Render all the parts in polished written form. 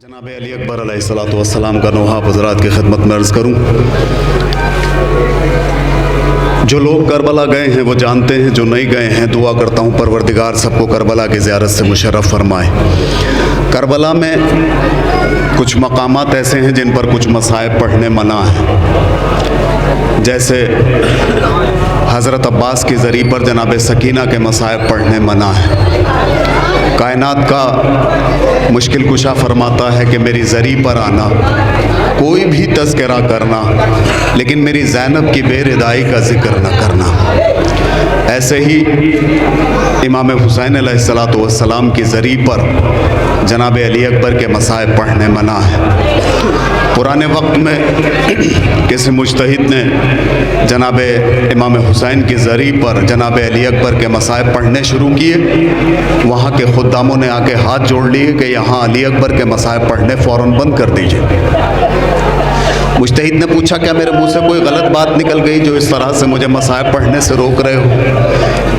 जनाब अली अकबर अलैहिस्सलातु वस्सलाम का नोहा हज़रात की खिदमत में अर्ज़ करूँ। जो लोग करबला गए हैं वो जानते हैं, जो नहीं गए हैं दुआ करता हूँ परवरदिगार सबको करबला की ज़ियारत से मुशर्रफ फरमाए। करबला में कुछ मकामात ऐसे हैं जिन पर कुछ मसाइब पढ़ने मना है, जैसे हज़रत अब्बास की ज़री पर जनाब सकीना के मसाइब पढ़ने मना है। कायनात का मुश्किल कुशा फरमाता है कि मेरी ज़री पर आना, कोई भी तज़किरा करना, लेकिन मेरी ज़ैनब की बेरिदाई का ज़िक्र न करना। ऐसे ही इमाम हुसैन अलैहिस्सलातु वस्सलाम की ज़री पर जनाब अली अकबर के मसाइब पढ़ने मना है। पुराने वक्त में किसी मुज्तहिद ने जनाब इमाम हुसैन की ज़री पर जनाब अली अकबर के मसाइब पढ़ने शुरू किए। वहाँ के खुद्दामों ने आके हाथ जोड़ लिए कि यहाँ अली अकबर के मसाइब पढ़ने फ़ौरन बंद कर दीजिए। मुज्तहिद ने पूछा, क्या मेरे मुंह से कोई गलत बात निकल गई जो इस तरह से मुझे मसाइब पढ़ने से रोक रहे हो?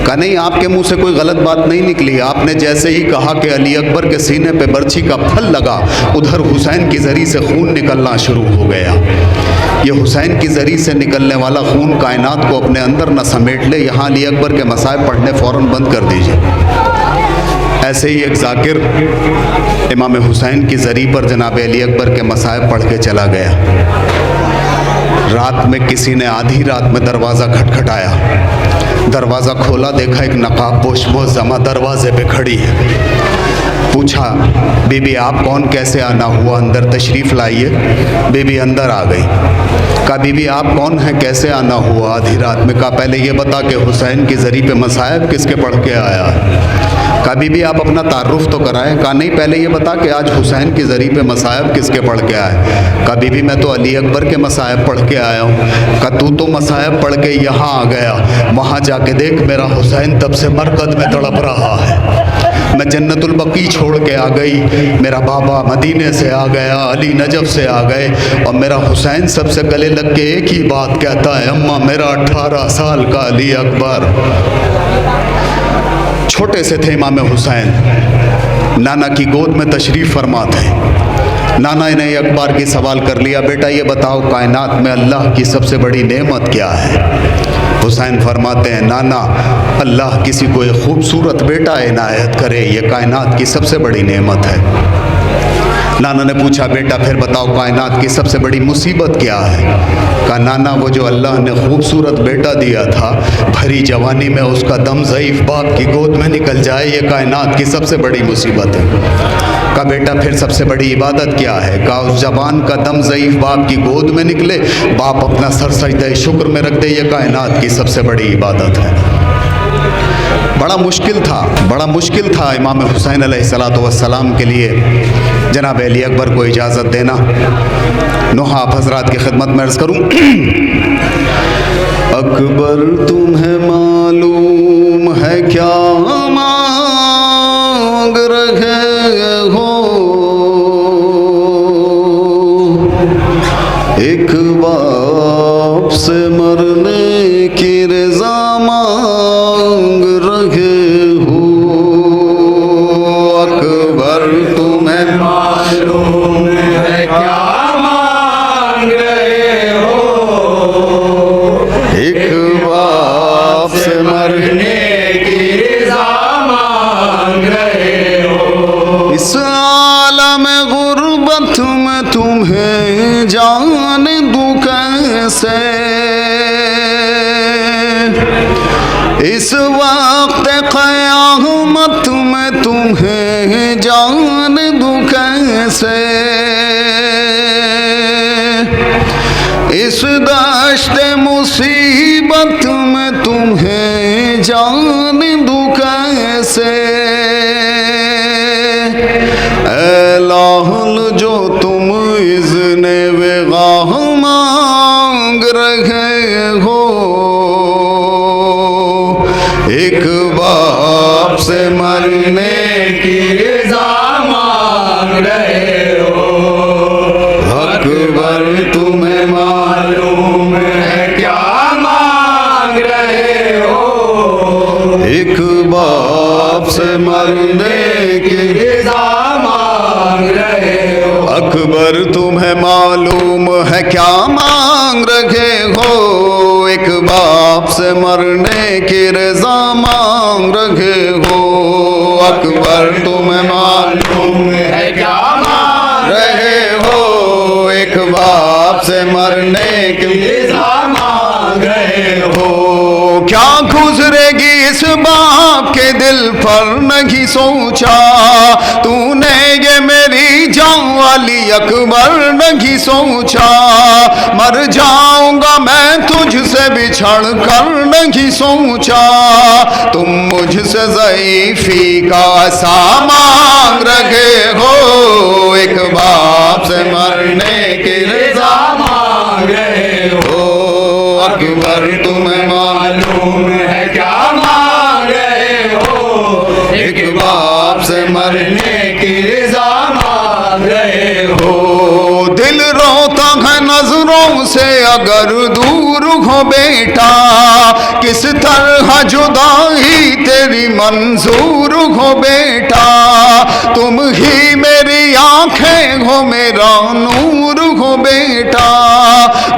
कहा नहीं, आपके मुंह से कोई गलत बात नहीं निकली। आपने जैसे ही कहा कि अली अकबर के सीने पे बर्छी का फल लगा, उधर हुसैन की ज़री से खून निकलना शुरू हो गया। ये हुसैन की ज़री से निकलने वाला खून कायनात को अपने अंदर न समेट ले, यहाँ अली अकबर के मसाइब पढ़ने फ़ौरन बंद कर दीजिए। ऐसे ही एक ज़ाकिर इमाम हुसैन की ज़री पर जनाब अली अकबर के मसाइब पढ़ के चला गया। रात में किसी ने आधी रात में दरवाज़ा खटखटाया। दरवाज़ा खोला, देखा एक नकाबपोश मोज़्ज़मा दरवाज़े पे खड़ी है। पूछा, बीबी आप कौन, कैसे आना हुआ, अंदर तशरीफ़ लाइए। बीबी अंदर आ गई। कहा, बीबी आप कौन हैं, कैसे आना हुआ आधी रात में? कहा, पहले ये बता कि हुसैन की ज़री पे मसाइब किसके पढ़ के आया है? कहा, बीबी आप अपना तारुफ तो कराएं। कहा, नहीं, पहले ये बता कि आज हुसैन की ज़री पे मसाइब किसके पढ़ के आए? कहा, बीबी मैं तो अली अकबर के मसाइब पढ़ के आया हूँ। कहा, तू तो मसाइब पढ़ के यहाँ आ गया, वहाँ जाके देख मेरा हुसैन तब से मरकज़ में तड़प रहा है। मैं जन्नतुल बकी छोड़ के आ गई, मेरा बाबा मदीने से आ गया, अली नजफ से आ गए, और मेरा हुसैन सबसे गले लग के एक ही बात कहता है, अम्मा मेरा 18 साल का अली अकबर। छोटे से थे इमाम हुसैन, नाना की गोद में तशरीफ़ फरमा थे। नाना ने अकबर की सवाल कर लिया, बेटा ये बताओ कायनात में अल्लाह की सबसे बड़ी नेमत क्या है? हुसैन फरमाते हैं, नाना अल्लाह किसी को एक खूबसूरत बेटा इनायत करे, ये कायनात की सबसे बड़ी नेमत है। नाना ने पूछा, बेटा फिर बताओ कायनात की सबसे बड़ी मुसीबत क्या है? कहा, नाना वो जो अल्लाह ने खूबसूरत बेटा दिया था, भरी जवानी में उसका दम ज़ईफ़ बाप की गोद में निकल जाए, ये कायनात की सबसे बड़ी मुसीबत है। कहा, बेटा फिर सबसे बड़ी इबादत क्या है? कहा, उस जवान का दम ज़ईफ़ बाप की गोद में निकले, बाप अपना सर सजदे शुक्र में रख दे, ये कायनात की सबसे बड़ी इबादत है। बड़ा मुश्किल था इमाम हुसैन अलैहिस्सलातु वस्सलाम के लिए जनाब अली अकबर को इजाज़त देना। नोहा हज़रात की खिदमत में अर्ज़ करूँ। अकबर तुम्हें मालूम है क्या मांग रहे हो? एक बाप से मरने की रज़ा मांग रहे हो। अकबर तुम्हें मालूम है क्या मांग रहे हो? एक बाप से मरने की रज़ा मांग रहे हो। इस आलम गुर्बत में तुम्हें जान दूं कैसे? इस वक्त क़यामत में तुम्हें जान दूं कैसे? इस दश्त मुसीबत में तुम्हें जान दूं कैसे? ऐ लाहुल जो तुम इज़्ने वेगाह मांग रहे हो, एक बाप से मरने की रज़ा मांग रहे हो। अकबर तुम्हें मालूम है क्या मांग रहे हो? एक बाप से अकबर तुम्हें मालूम है क्या मांग रखे हो, एक बाप से मरने की रजा मांग रखे हो। अकबर तुम्हें मालूम है क्या मांग रहे हो, एक बाप से मरने की रजा मांग रहे हो। क्या गुजरेगी इस बाप के दिल पर नहीं सोचा, तूने ये मेरी जान वाली अकबर नहीं सोचा। मर जाऊंगा मैं तुझसे बिछड़ कर नहीं सोचा, तुम मुझसे ज़ईफ़ी का सा मांग रहे हो, एक बाप से मरने की रज़ा मांग रहे हो। अकबर तुम्हें मालूम है क्या मांग रहे हो, एक बाप से मरने की रज़ा मांग रहे हो। दिल रोता है नजरों से अगर दूर हो बेटा, किस तरह जुदाई तेरी मंजूर हो बेटा। तुम ही मेरी आंखें हो मेरा नूर हो बेटा,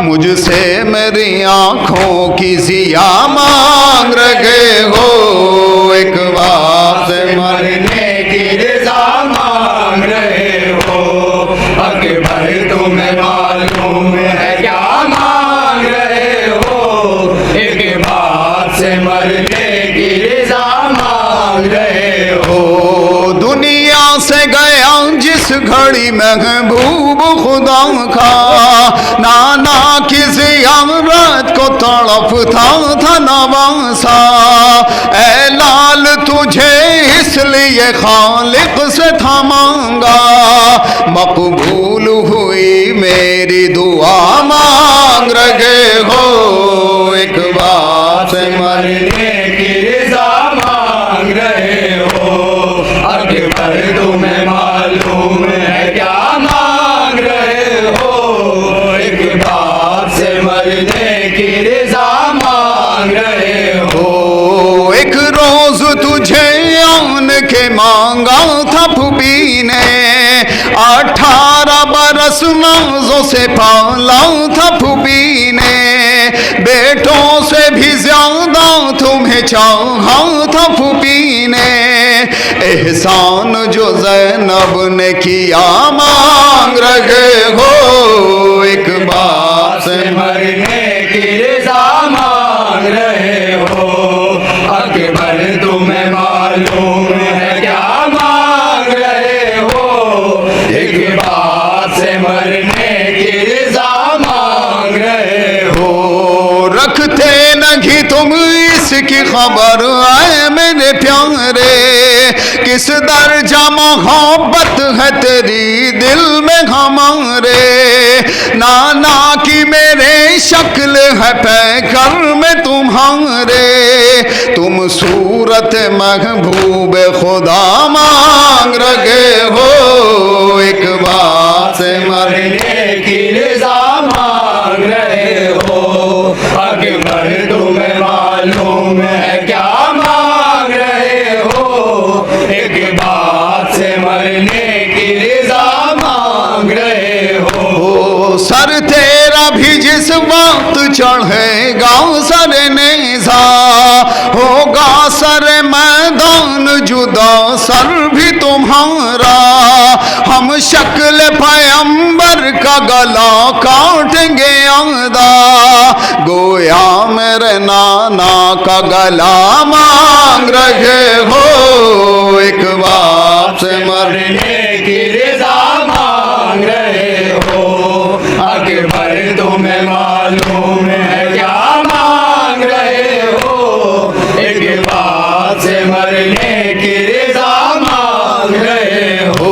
मुझसे मेरी आंखों की जिया मांग रहे हो, एक बाप से मरने की रज़ा मांग रहे हो। अकबर तुम्हें मालूम है क्या मांग रहे हो, एक बाप से मरने की रज़ा मांग रहे हो। दुनिया से गया जिस घड़ी महबूब खुदा का, नाना की ज़ियारत को तड़पता था नवासा। ऐ लाल तुझे इसलिए खालिक से था मांगा, मकबूल हुई मेरी दुआ मांग रहे हो, एक बाप से मरने की रज़ा मांग रहे हो। अकबर तुम्हें मालूम है क्या मांग रहे हो, एक बाप से मरने की रज़ा मांग रहे हो। एक रोज तुझे आन के मांगा था फूफी ने, 18 बरस नाज़ों से पाला था फूफी ने। बेटों से भी ज्यादा तुम्हें चाहा था फूफी ने, एहसान जो ज़ैनब ने किया मांग रहे हो, एक बाप से मरने की रज़ा मांग रहे हो। अकबर तुम्हें मालूम है क्या मांग रहे हो, एक बाप से मरने की रज़ा मांग रहे हो। रखते नहीं तुम इसकी खबर आए मेरे प्यारे, किस दर्जा मोहब्बत है तेरी दिल में हमारे। नाना की मेरे शक्ल है पैकर में तुम्हारे, तुम सूरत महबूब खुदा मांग रहे हो, एक बाप से मरने की रज़ा मांग रहे हो। अकबर तुम्हें मालूम है क्या मांग रहे हो, एक बाप से मरने की रज़ा मांग रहे हो। सर तेरा भी जिस वक्त चढ़ेगा सर नेज़ा, होगा सर मैदान जुदा सर भी तुम्हारा। हम शक्ल पैगंबर का गला काटेंगे आदा, गोया मेरे नाना का गला मांग रहे हो, एक बाप से मरने की रज़ा मांग रहे हो। अकबर तुम्हें मालूम है क्या मांग रहे हो, एक बाप से मरने की रज़ा मांग रहे हो।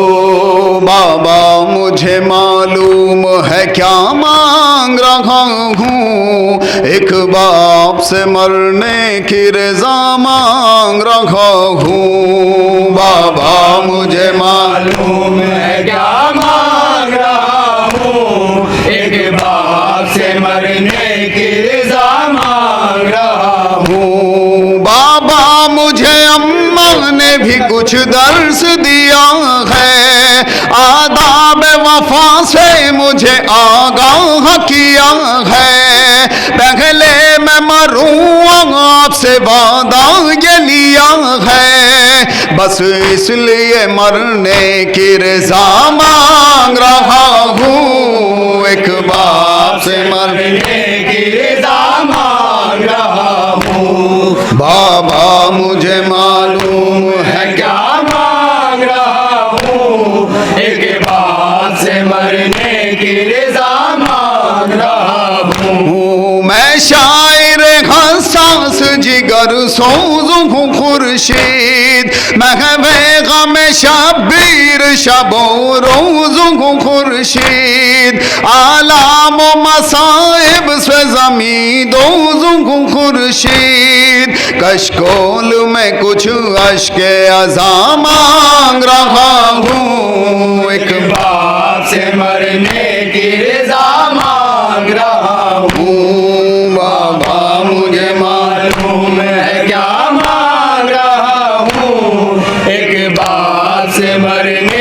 बाबा मुझे मालूम है क्या मांग रहा हूँ, एक बाप से मरने की रज़ा मांग रहा हूँ। बाबा मुझे मालूम है क्या मांग रहा हूँ, एक बाप से मरने की रज़ा मांग रहा हूँ। बाबा मुझे अम्मा ने भी कुछ दर्स दिया है, आदाब वफा से मुझे आगाह किया है, पहले मैं मरूं आपसे वादा ये लिया है, बस इसलिए मरने की रज़ा मांग रहा हूँ, एक बाप से मरने की रज़ा मांग रहा हूँ। बाबा मुझे मालूम है क्या मांग रहा हूँ, एक बाप से मरने की रज़ा मांग रहा हूँ। मैं शायर हसास जिगर सोज़ हूँ खुर्शीद, महवे गम शबीर शबो रोज़ हूँ खुर्शीद, आलाम व मसाइब से ज़मीं दोज़ हूँ खुर्शीद, कशकोल में कुछ अश्के अज़ा मांग रहा हूँ, एक बाप से मरने की रज़ा मांग रहा हूँ। बाबा मुझे मालूम है क्या मांग रहा हूँ, एक बाप से मरने